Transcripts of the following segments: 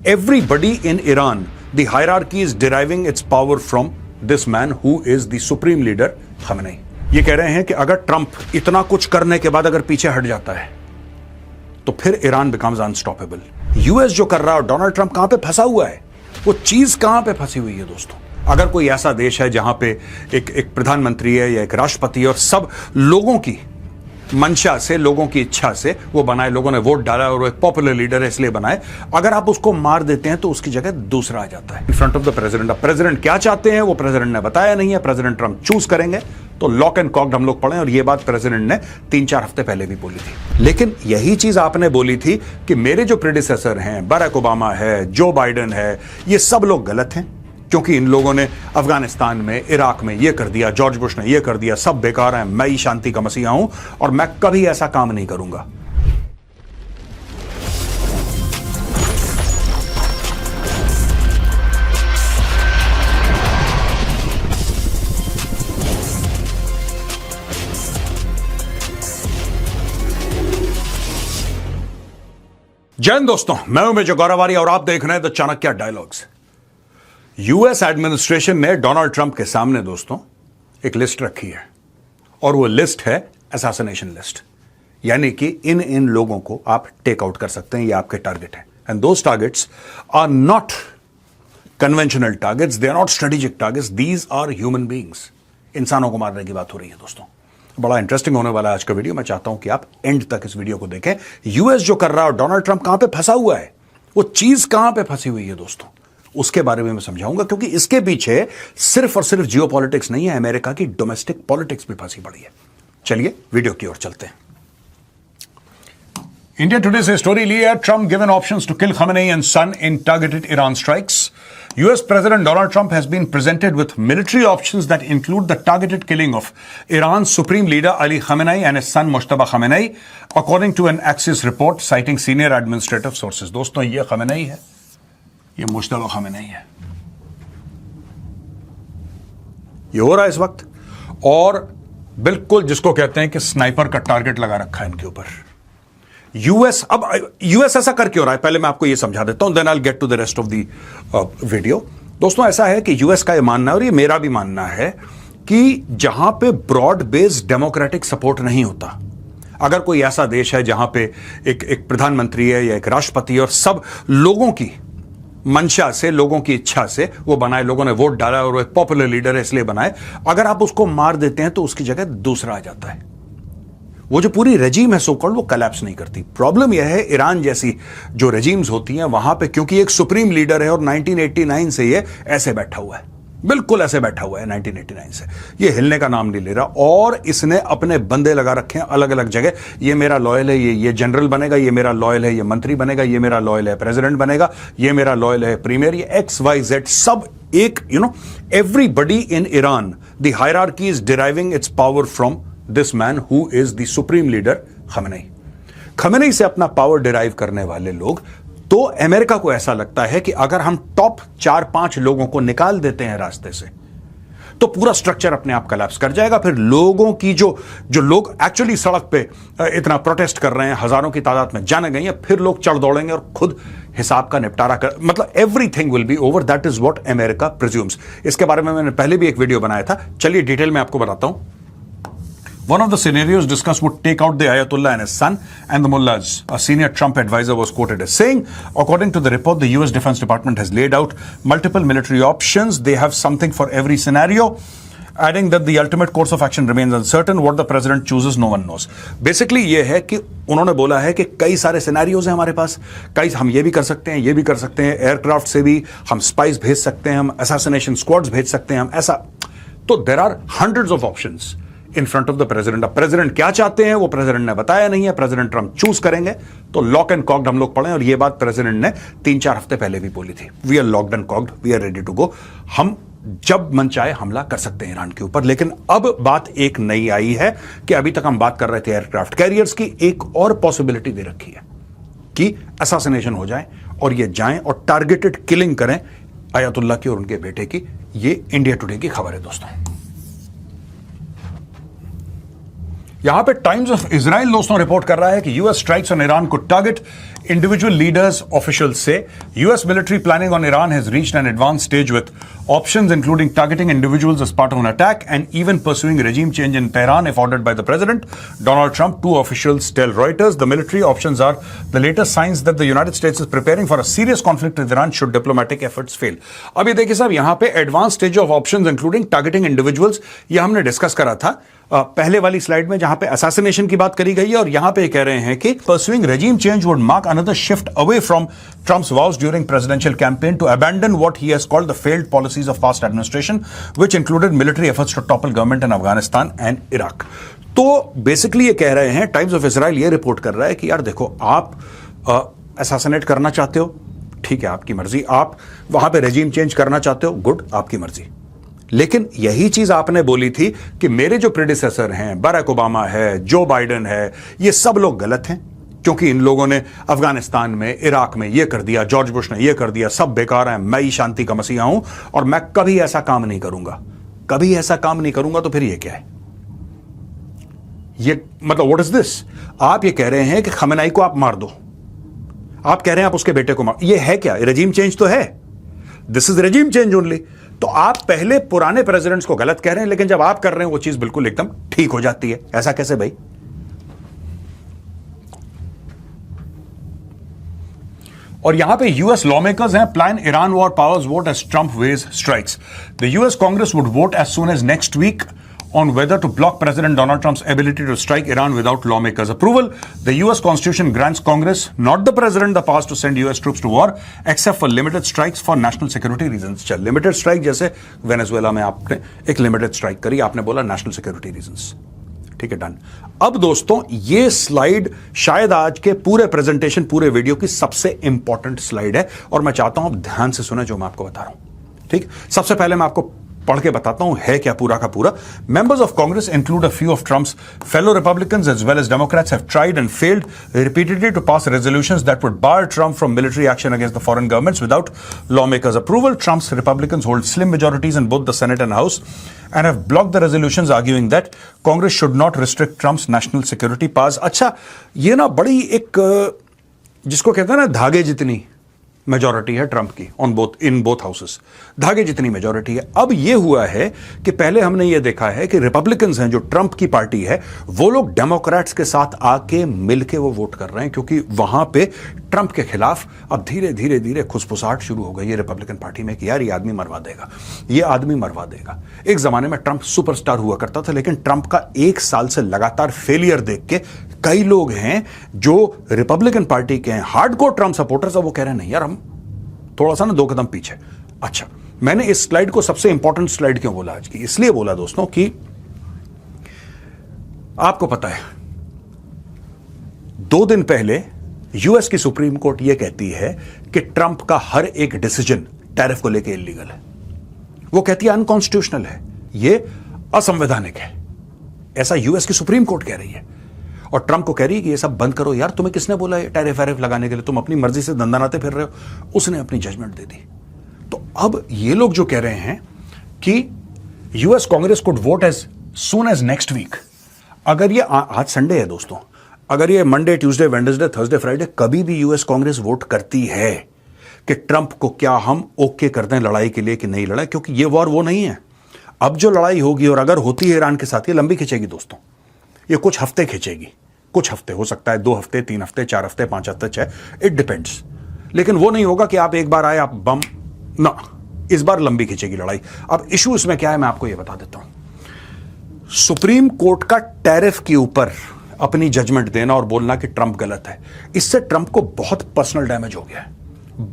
everybody in Iran, the hierarchy is deriving its power from this man who is the supreme leader, Khamenei. ये कह रहे हैं कि अगर ट्रंप इतना कुछ करने के बाद अगर पीछे हट जाता है तो फिर ईरान becomes unstoppable. यूएस जो कर रहा है, डोनाल्ड ट्रंप कहां पे फंसा हुआ है, वो चीज कहां पे फंसी हुई है दोस्तों? अगर कोई ऐसा देश है जहां पे एक प्रधानमंत्री है या एक राष्ट्रपति है और सब लोगों की मंशा से, लोगों की इच्छा से वो बनाए, लोगों ने वोट डाला और वो एक पॉपुलर लीडर है इसलिए बनाए, अगर आप उसको मार देते हैं तो उसकी जगह दूसरा आ जाता है इन फ्रंट ऑफ द प्रेसिडेंट. अब प्रेसिडेंट क्या चाहते हैं वो प्रेसिडेंट ने बताया नहीं है. प्रेसिडेंट ट्रंप चूज करेंगे तो लॉक एंड कॉक्ड हम लोग पढ़े, और ये बात प्रेसिडेंट ने 3-4 हफ्ते पहले भी बोली थी. लेकिन यही चीज आपने बोली थी कि मेरे जो प्रेडिसेसर हैं, बराक ओबामा है, जो बाइडेन है, ये सब लोग गलत हैं क्योंकि इन लोगों ने अफगानिस्तान में, इराक में ये कर दिया, जॉर्ज बुश ने ये कर दिया, सब बेकार हैं, मैं ही शांति का मसीहा हूं और मैं कभी ऐसा काम नहीं करूंगा. जय हिंद दोस्तों, मैं हूं मेजर गौरवारी और आप देख रहे हैं the Chanakya dialogues. US administration ने डोनाल्ड ट्रंप के सामने दोस्तों एक लिस्ट रखी है और वो लिस्ट है असैसिनेशन लिस्ट, यानी कि इन लोगों को आप टेक आउट कर सकते हैं, ये आपके टारगेट हैं. And those targets are not conventional targets, they are not strategic targets, these are human beings. इंसानों को मारने की बात हो रही है दोस्तों. बड़ा इंटरेस्टिंग होने वाला है आज का वीडियो. मैं चाहता हूं कि आप एंड तक इस वीडियो को देखें. यूएस जो कर रहा है, डोनाल्ड ट्रंप कहां पे फंसा हुआ है, वो चीज कहां पे फंसी हुई है दोस्तों, उसके बारे में मैं समझाऊंगा. क्योंकि इसके पीछे सिर्फ और सिर्फ जियोपॉलिटिक्स नहीं है, अमेरिका की डोमेस्टिक पॉलिटिक्स भी फंसी पड़ी है. चलिए वीडियो की ओर चलते हैं. इंडिया टुडे से स्टोरी ली है, Trump given options to kill Khamenei and son in targeted Iran strikes. US President Donald Trump has been presented with military options that include the targeted killing of Iran's supreme leader Ali Khamenei and his son Mojtaba Khamenei, according to an Axios report citing senior administrative sources. दोस्तों, ये Khamenei है, ये Mojtaba Khamenei है, ये हो रहा है इस वक्त. और बिल्कुल जिसको कहते हैं कि स्नाइपर का टारगेट लगा रखा है इनके ऊपर यूएस. अब यूएस ऐसा करके हो रहा है, पहले मैं आपको ये समझा देता हूं, then I will get to the rest of the video. दोस्तों, ऐसा है कि यूएस का ये मानना है और ये मेरा भी मानना है कि जहां पे ब्रॉड बेस्ड डेमोक्रेटिक सपोर्ट नहीं होता, अगर कोई ऐसा देश है जहां पे एक प्रधानमंत्री है या एक राष्ट्रपति और सब लोगों की मंशा से, लोगों की इच्छा से वो बनाए, लोगों ने वोट डाला और वो एक पॉपुलर लीडर है इसलिए बनाए, अगर आप उसको मार देते हैं तो उसकी जगह दूसरा आ जाता है. वो जो पूरी रेजीम है सो कॉल्ड, वो कोलैप्स नहीं करती. प्रॉब्लम यह है ईरान जैसी जो रेजीम्स होती हैं वहां पे, क्योंकि एक सुप्रीम लीडर है और 1989 से ये ऐसे बैठा हुआ है, बिल्कुल ऐसे बैठा हुआ है 1989 से, ये हिलने का नाम नहीं ले रहा. और इसने अपने बंदे लगा रखे हैं अलग अलग जगह. ये मेरा लॉयल है, ये जनरल बनेगा, ये मेरा लॉयल है, ये मंत्री बनेगा, ये मेरा लॉयल है, प्रेसिडेंट बनेगा, ये मेरा लॉयल है, प्रीमियर, ये XYZ सब एक, everybody in Iran, the hierarchy is deriving it's power from this man who is the supreme leader, Khamenei. Khamenei से अपना पावर डिराइव करने वाले लोग, तो अमेरिका को ऐसा लगता है कि अगर हम टॉप 4-5 लोगों को निकाल देते हैं रास्ते से तो पूरा स्ट्रक्चर अपने आप कोलैप्स कर जाएगा. फिर लोगों की जो लोग एक्चुअली सड़क पे इतना प्रोटेस्ट कर रहे हैं, हजारों की तादाद में जाने गए हैं, फिर लोग चढ़ दौड़ेंगे और खुद हिसाब का निपटारा कर, मतलब everything will be over. That is what America presumes. इसके बारे में मैंने पहले भी एक वीडियो बनाया था, चलिए डिटेल में आपको बताता हूं. One of the scenarios discussed would take out the Ayatollah and his son and the mullahs. A senior Trump advisor was quoted as saying, according to the report, the US Defense Department has laid out multiple military options. They have something for every scenario, adding that the ultimate course of action remains uncertain. What the president chooses, no one knows. Basically, ये है कि उन्होंने बोला है कि कई सारे scenarios हैं हमारे पास, कई हम ये भी कर सकते हैं, ये भी कर सकते हैं, एयरक्राफ्ट से भी हम स्पाइस भेज सकते हैं, हम असैसिनेशन स्क्वाड्स भेज सकते हैं, हम ऐसा. तो there are hundreds of options in front of the president. अब प्रेसिडेंट क्या चाहते हैं वो प्रेसिडेंट ने बताया नहीं है. प्रेसिडेंट ट्रंप चूज करेंगे तो लॉक एंड कॉक्ड हम लोग पढ़े, और ये बात प्रेसिडेंट ने 3-4 हफ्ते पहले भी बोली थी. We are locked and cocked, we are ready to go. हम जब मन चाहे हमला कर सकते हैं ईरान के ऊपर. लेकिन अब बात एक नई आई है कि अभी तक हम बात कर रहे थे एयरक्राफ्ट कैरियर्स की, एक और पॉसिबिलिटी दे रखी है कि असैसिनेशन हो जाए और ये जाएं और टारगेटेड किलिंग करें अयतुल्ला की और उनके बेटे की. ये इंडिया टुडे की खबर है दोस्तों. यहां पे टाइम्स ऑफ इजराइल दोस्तों रिपोर्ट कर रहा है कि US strikes on Iran could target Individual leaders, officials say US military planning on Iran has reached an advanced stage with options including targeting individuals as part of an attack and even pursuing regime change in Tehran if ordered by the president. Donald Trump, two officials tell Reuters the military options are the latest signs that the United States is preparing for a serious conflict with Iran should diplomatic efforts fail. अब ये देखिए साहब, यहां पे advance stage of options including targeting individuals, ये हमने discuss करा था पहले वाली स्लाइड में जहां पे असैसिनेशन की बात करी गई है, और यहां पे कह रहे हैं कि pursuing regime change would mark another shift away from Trump's vows during presidential campaign to abandon what he has called the failed policies of past administration, which included military efforts to topple government in Afghanistan and Iraq. तो basically ये कह रहे हैं, times of Israel ये report कर रहा है कि यार देखो, आप असैसिनेट करना चाहते हो, ठीक है, आपकी मर्जी, आप वहां पे रेजिम चेंज करना चाहते हो, गुड, आपकी मर्जी, लेकिन यही चीज आपने बोली थी कि मेरे जो प्रेडिसेसर हैं, बराक ओबामा है, जो बाइडेन है, ये सब लोग गलत हैं क्योंकि इन लोगों ने अफगानिस्तान में, इराक में ये कर दिया, जॉर्ज बुश ने ये कर दिया, सब बेकार हैं, मैं ही शांति का मसीहा हूं और मैं कभी ऐसा काम नहीं करूंगा, कभी ऐसा काम नहीं करूंगा। तो फिर ये क्या है? ये मतलब व्हाट इज दिस? आप ये कह रहे हैं कि खमेनाई को आप मार दो, आप कह रहे हैं आप उसके बेटे को मार, ये है क्या? रेजिम चेंज तो है, this is regime change only. तो आप पहले पुराने प्रेसिडेंट्स को गलत कह रहे हैं, लेकिन जब आप कर रहे हैं वो चीज बिल्कुल एकदम ठीक हो जाती है। ऐसा कैसे भाई? और यहां पे यूएस लॉमेकर्स हैं, plan Iran war powers vote as Trump weighs strikes. The US Congress would vote as soon as next week on whether to block President Donald Trump's ability to strike Iran without lawmakers' approval. The U.S. Constitution grants Congress, not the President, the powers to send U.S. troops to war, except for limited strikes for national security reasons. चल, limited strike जैसे Venezuela में आपने एक limited strike करी, आपने बोला national security reasons. ठीक है, डन। अब दोस्तों, ये स्लाइड शायद आज के पूरे प्रेजेंटेशन, पूरे वीडियो की सबसे इंपॉर्टेंट स्लाइड है, और मैं चाहता हूं आप ध्यान से सुने जो मैं आपको बता रहा हूं। ठीक, सबसे पहले मैं आपको पढ़ के बताता हूं है क्या पूरा का पूरा। Members of Congress include a few of Trump's fellow Republicans as well as Democrats have tried and failed repeatedly to pass resolutions that would bar Trump from military action against the foreign governments without lawmakers' approval. Trump's Republicans hold slim majorities in both the Senate and House and have blocked the resolutions arguing that Congress should not restrict Trump's national security powers. अच्छा, ये ना बड़ी एक जिसको कहते हैं ना धागे जितनी मेजॉरिटी है ट्रंप की इन बोथ हाउसेस, धागे जितनी मेजॉरिटी है। अब यह हुआ है कि पहले हमने यह देखा है कि रिपब्लिकन्स हैं, जो ट्रंप की पार्टी है, वो लोग डेमोक्रेट्स के साथ आके मिलके वो वोट कर रहे हैं, क्योंकि वहां पे ट्रंप के खिलाफ अब धीरे धीरे धीरे खुसफुसाहट शुरू हो गई है रिपब्लिकन पार्टी में कि यार ये आदमी मरवा देगा, ये आदमी मरवा देगा। एक जमाने में ट्रंप सुपरस्टार हुआ करता था, लेकिन ट्रंप का एक साल से लगातार फेलियर देख के कई लोग हैं जो रिपब्लिकन पार्टी के हैं, हार्डकोर ट्रंप सपोर्टर्स, अब वो कह रहे हैं नहीं यार, हम थोड़ा सा ना दो कदम पीछे। अच्छा, मैंने इस स्लाइड को सबसे इंपॉर्टेंट स्लाइड क्यों बोला आज की? इसलिए बोला दोस्तों कि आपको पता है 2 दिन पहले यूएस की सुप्रीम कोर्ट यह कहती है कि ट्रंप का हर एक डिसीजन टैरिफ को लेकर इलीगल है। वो कहती है अनकॉन्स्टिट्यूशनल है, ये असंवैधानिक है। ऐसा यूएस की सुप्रीम कोर्ट कह रही है, और ट्रंप को कह रही है कि ये सब बंद करो यार, तुम्हें किसने बोला है टैरिफ वैरिफ लगाने के लिए? तुम अपनी मर्जी से दंदनाते फिर रहे हो। उसने अपनी जजमेंट दे दी। तो अब ये लोग जो कह रहे हैं कि US Congress could vote as soon as next week, अगर ये आज संडे है दोस्तों, अगर ये Monday, Tuesday, Wednesday, Thursday, Friday कभी भी यूएस कांग्रेस वोट करती है कि ट्रंप को क्या हम ओके कर दें लड़ाई के लिए कि नहीं लड़ाई, क्योंकि ये वॉर वो नहीं है। अब जो लड़ाई होगी, और अगर होती है ईरान के साथ, ये लंबी खिंचेगी दोस्तों, ये कुछ हफ्ते खिंचेगी, कुछ हफ्ते, हो सकता है 2 हफ्ते, 3 हफ्ते, 4 हफ्ते, 5 हफ्ते, 6, इट डिपेंड्स। लेकिन वो नहीं होगा कि आप एक बार आए आप बम ना, इस बार लंबी खिंचेगी लड़ाई। अब इशू इसमें क्या है मैं आपको ये बता देता हूं। सुप्रीम कोर्ट का टैरिफ के ऊपर अपनी जजमेंट देना और बोलना कि ट्रंप गलत है, इससे ट्रंप को बहुत पर्सनल डैमेज हो गया है।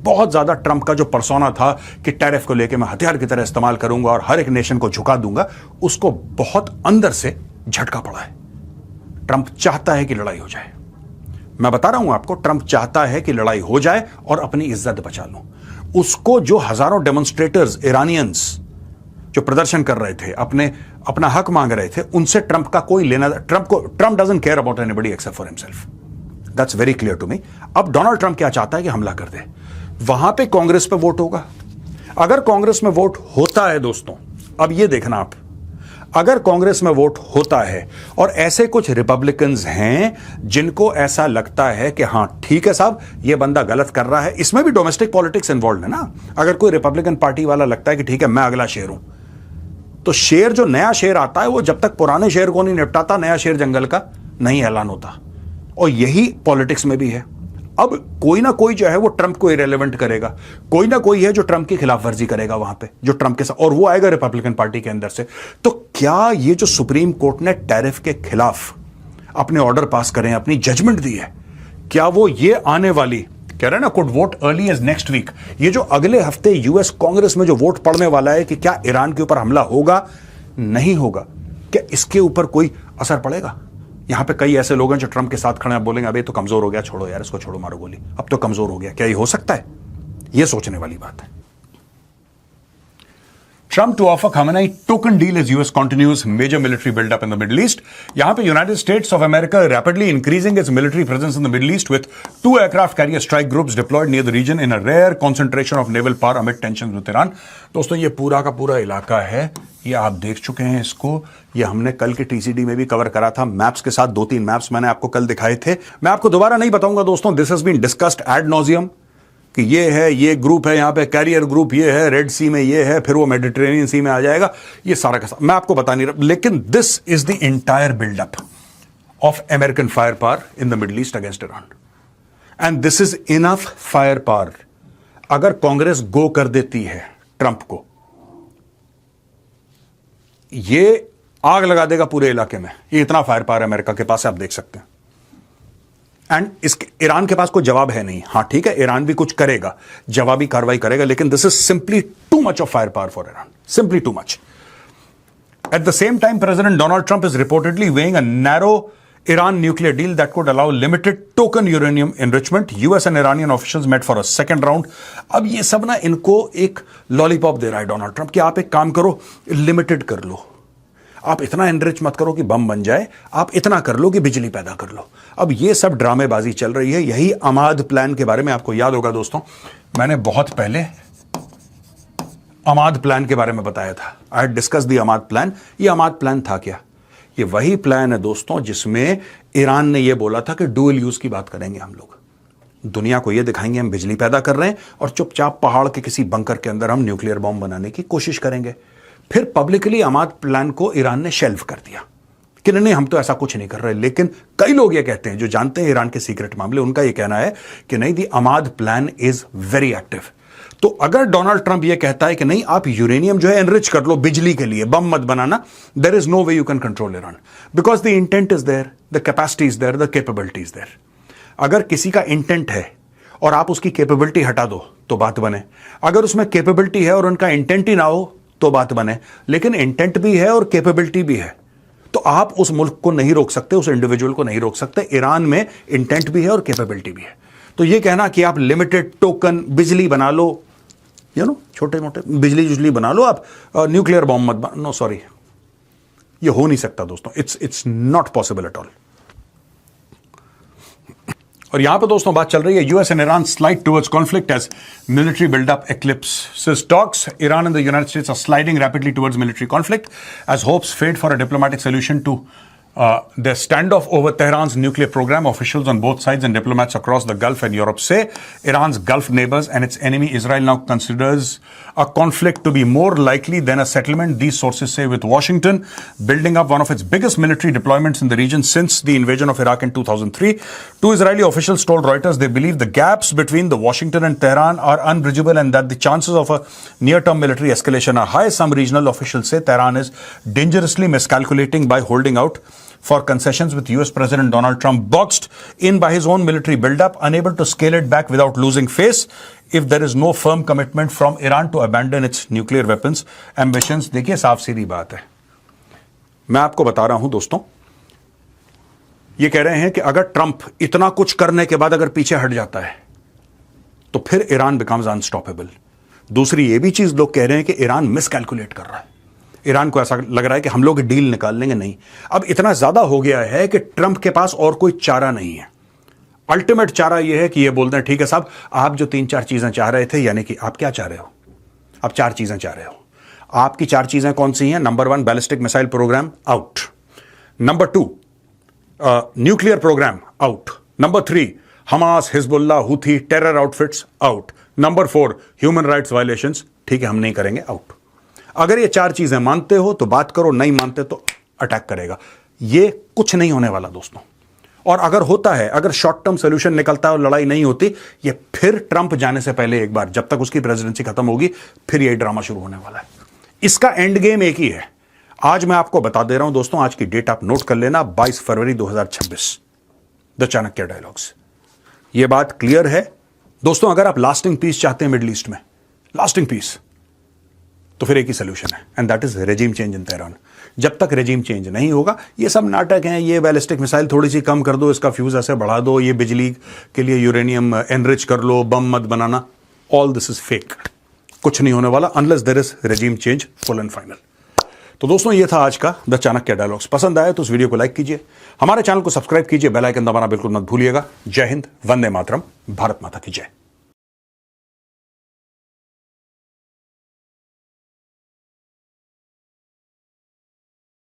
बहुत ज्यादा ट्रंप का जो पर्सोना था कि टैरिफ को लेकर मैं हथियार की तरह इस्तेमाल करूंगा और हर एक नेशन को झुका दूंगा, उसको बहुत अंदर से झटका पड़ा है। ट्रंप चाहता है कि लड़ाई हो जाए। मैं बता रहा हूं आपको, ट्रंप चाहता है कि लड़ाई हो जाए और अपनी इज्जत बचा लूं। उसको जो हजारों डेमोन्स्ट्रेटर्स, इरानियंस जो प्रदर्शन कर रहे थे, अपना हक मांग रहे थे, उनसे ट्रंप का कोई लेना, Trump doesn't care about anybody except for himself. That's very clear to me. अब डोनाल्ड ट्रंप क्या चाहता है कि हमला कर दे। वहां पे कांग्रेस पे वोट होगा। अगर कांग्रेस में वोट होता है दोस्तों, अब ये देखना आप, अगर कांग्रेस में वोट होता है और ऐसे कुछ रिपब्लिकन्स हैं जिनको ऐसा लगता है कि हां ठीक है साहब ये बंदा गलत कर रहा है, इसमें भी डोमेस्टिक पॉलिटिक्स इन्वॉल्व है ना। अगर कोई रिपब्लिकन पार्टी वाला लगता है कि ठीक है मैं अगला शेर हूं, तो शेर जो नया शेर आता है वो जब तक पुराने शेर को नहीं निपटाता नया शेर जंगल का नहीं ऐलान होता। और यही पॉलिटिक्स में भी है। अब कोई ना कोई जो है वो ट्रंप को इरेलेवेंट करेगा, कोई ना कोई है जो ट्रंप की खिलाफ वर्जी करेगा वहां पे, जो ट्रंप के साथ, और वो आएगा रिपब्लिकन पार्टी के अंदर से। तो क्या ये जो सुप्रीम कोर्ट ने टैरिफ के खिलाफ अपने ऑर्डर पास करें, अपनी जजमेंट दी है, क्या वो ये आने वाली कह रहे हैं ना could vote early as next week, ये जो अगले हफ्ते यूएस कांग्रेस में जो वोट पड़ने वाला है कि क्या ईरान के ऊपर हमला होगा नहीं होगा, क्या इसके ऊपर कोई असर पड़ेगा? यहां पे कई ऐसे लोग हैं जो ट्रंप के साथ खड़े हैं, बोलेंगे अबे तो कमजोर हो गया, छोड़ो यार इसको, छोड़ो मारो गोली, अब तो कमजोर हो गया। क्या ये हो सकता है? ये सोचने वाली बात है। Trump to offer Khamenei token deal as US continues major military buildup in the Middle East. यहाँ पे United States of America rapidly increasing its military presence in the Middle East with 2 aircraft carrier strike groups deployed near the region in a rare concentration of naval power amid tensions with Iran. दोस्तों ये पूरा का पूरा इलाका है, ये आप देख चुके हैं इसको, ये हमने कल के टीसीडी में भी कवर करा था मैप्स के साथ, 2-3 मैप्स मैंने आपको कल दिखाए थे। मैं आपको दोबारा नहीं बताऊंगा दोस्तों, this has been discussed ad nauseam कि ये है, ये ग्रुप है, यहां पे कैरियर ग्रुप ये है, रेड सी में ये है, फिर वो मेडिटेरेनियन सी में आ जाएगा, ये सारा का सारा मैं आपको बता नहीं रहा। लेकिन this is the entire buildup of American fire power in the Middle East against Iran, and this is enough fire power. अगर कांग्रेस गो कर देती है ट्रंप को, ये आग लगा देगा पूरे इलाके में। ये इतना फायर पावर अमेरिका के पास है, आप देख सकते हैं। एंड इसके ईरान के पास कोई जवाब है नहीं। हां ठीक है, ईरान भी कुछ करेगा, जवाबी कार्रवाई करेगा, लेकिन this is simply too much of fire power for Iran, simply too much. At the same time president Donald Trump is reportedly weighing a narrow Iran nuclear deal that could allow limited token uranium enrichment. US and Iranian officials met for a second round. अब ये सब ना इनको एक lollipop दे रहा है Donald Trump कि आप एक काम करो, लिमिटेड कर लो, आप इतना एनरिच मत करो कि बम बन जाए, आप इतना कर लो कि बिजली पैदा कर लो। अब ये सब ड्रामेबाजी चल रही है। यही अमाद प्लान के बारे में आपको याद होगा दोस्तों, मैंने बहुत पहले अमाद प्लान के बारे में बताया था। I had discuss the Amad plan. ये अमाद प्लान था क्या? ये वही प्लान है दोस्तों जिसमें ईरान ने ये बोला था कि डुअल यूज की बात करेंगे हम लोग, दुनिया को ये दिखाएंगे हम बिजली पैदा कर रहे हैं और चुपचाप पहाड़ के किसी बंकर के अंदर हम न्यूक्लियर बॉम्ब बनाने की कोशिश करेंगे। फिर पब्लिकली अमाद प्लान को ईरान ने शेल्फ कर दिया कि नहीं हम तो ऐसा कुछ नहीं कर रहे। लेकिन कई लोग ये कहते हैं जो जानते हैं ईरान के सीक्रेट मामले, उनका ये कहना है कि नहीं, दी अमाद प्लान इज वेरी एक्टिव। तो अगर डोनाल्ड ट्रंप ये कहता है कि नहीं आप यूरेनियम जो है एनरिच कर लो बिजली के लिए, बम मत बनाना, there is no way you can control Iran because the intent is there, the capacity is there, the capability is there. अगर किसी का इंटेंट है और आप उसकी कैपेबिलिटी हटा दो तो बात बने, अगर उसमें कैपेबिलिटी है और उनका इंटेंट ही ना हो तो बात बने। लेकिन इंटेंट भी है और कैपेबिलिटी भी है, तो आप उस मुल्क को नहीं रोक सकते, उस इंडिविजुअल को नहीं रोक सकते। ईरान में इंटेंट भी है और कैपेबिलिटी भी है। तो ये कहना कि आप लिमिटेड टोकन बिजली बना लो, छोटे मोटे बिजली बना लो, आप न्यूक्लियर बॉम्ब मत बना, नो सॉरी, ये हो नहीं सकता दोस्तों। It's not possible at all. और यहां पर दोस्तों बात चल रही है US and Iran slide towards conflict as military buildup eclipses talks. Iran and the United States are sliding rapidly towards military conflict as hopes fade for a diplomatic solution to the standoff over Tehran's nuclear program. Officials on both sides and diplomats across the Gulf and Europe say Iran's Gulf neighbors and its enemy Israel now considers a conflict to be more likely than a settlement. These sources say with Washington building up one of its biggest military deployments in the region since the invasion of Iraq in 2003. Two Israeli officials told Reuters they believe the gaps between the Washington and Tehran are unbridgeable and that the chances of a near-term military escalation are high. Some regional officials say Tehran is dangerously miscalculating by holding out for concessions with US President Donald Trump boxed in by his own military buildup, unable to scale it back without losing face if there is no firm commitment from Iran to abandon its nuclear weapons ambitions. देखिए साफ सीधी बात है, मैं आपको बता रहा हूं दोस्तों, ये कह रहे हैं कि अगर ट्रंप इतना कुछ करने के बाद अगर पीछे हट जाता है तो फिर ईरान बिकम्स अनस्टॉपेबल। दूसरी ये भी चीज लोग कह रहे हैं कि ईरान मिसकैलकुलेट कर रहा है, ईरान को ऐसा लग रहा है कि हम लोग डील निकाल लेंगे। नहीं, अब इतना ज्यादा हो गया है कि ट्रंप के पास और कोई चारा नहीं है। अल्टीमेट चारा यह है कि यह बोलते हैं ठीक है साहब, आप जो 3-4 चीजें चाह रहे थे, यानी कि आप क्या चाह रहे हो? आप 4 चीजें चाह रहे हो। आपकी 4 चीजें कौन सी हैं? Number 1 ballistic missile programme out, number 2 nuclear programme out, number 3 Hamas, Hezbollah, Houthi, terror outfits out, number 4 human rights violations, ठीक है हम नहीं करेंगे, आउट। अगर ये 4 चीजें मानते हो तो बात करो, नहीं मानते तो अटैक करेगा। ये कुछ नहीं होने वाला दोस्तों। और अगर होता है, अगर शॉर्ट टर्म सोल्यूशन निकलता है और लड़ाई नहीं होती, ये फिर ट्रंप जाने से पहले एक बार, जब तक उसकी प्रेसिडेंसी खत्म होगी, फिर यही ड्रामा शुरू होने वाला है। इसका एंड गेम एक ही है। आज मैं आपको बता दे रहा हूं दोस्तों, आज की डेट आप नोट कर लेना, 22 फरवरी 2026, द चाणक्य डायलॉग्स। यह बात क्लियर है दोस्तों। अगर आप लास्टिंग पीस चाहते हैं मिडिल ईस्ट में, लास्टिंग पीस, तो फिर एक ही सोल्यूशन है, and that is regime change in Tehran. जब तक रेजिम चेंज नहीं होगा, ये सब नाटक हैं, ये बैलिस्टिक मिसाइल थोड़ी सी कम कर दो, इसका फ्यूज ऐसे बढ़ा दो, ये बिजली के लिए यूरेनियम एनरिच कर लो, बम मत बनाना, ऑल दिस इज फेक। कुछ नहीं होने वाला unless there is regime change full and final. तो दोस्तों ये था आज का द चाणक्य डायलॉग्स। पसंद आया तो इस वीडियो को लाइक कीजिए, हमारे चैनल को सब्सक्राइब कीजिए, बेल आइकन दबाना बिल्कुल मत भूलिएगा। जय हिंद, वंदे मातरम, भारत माता की जय।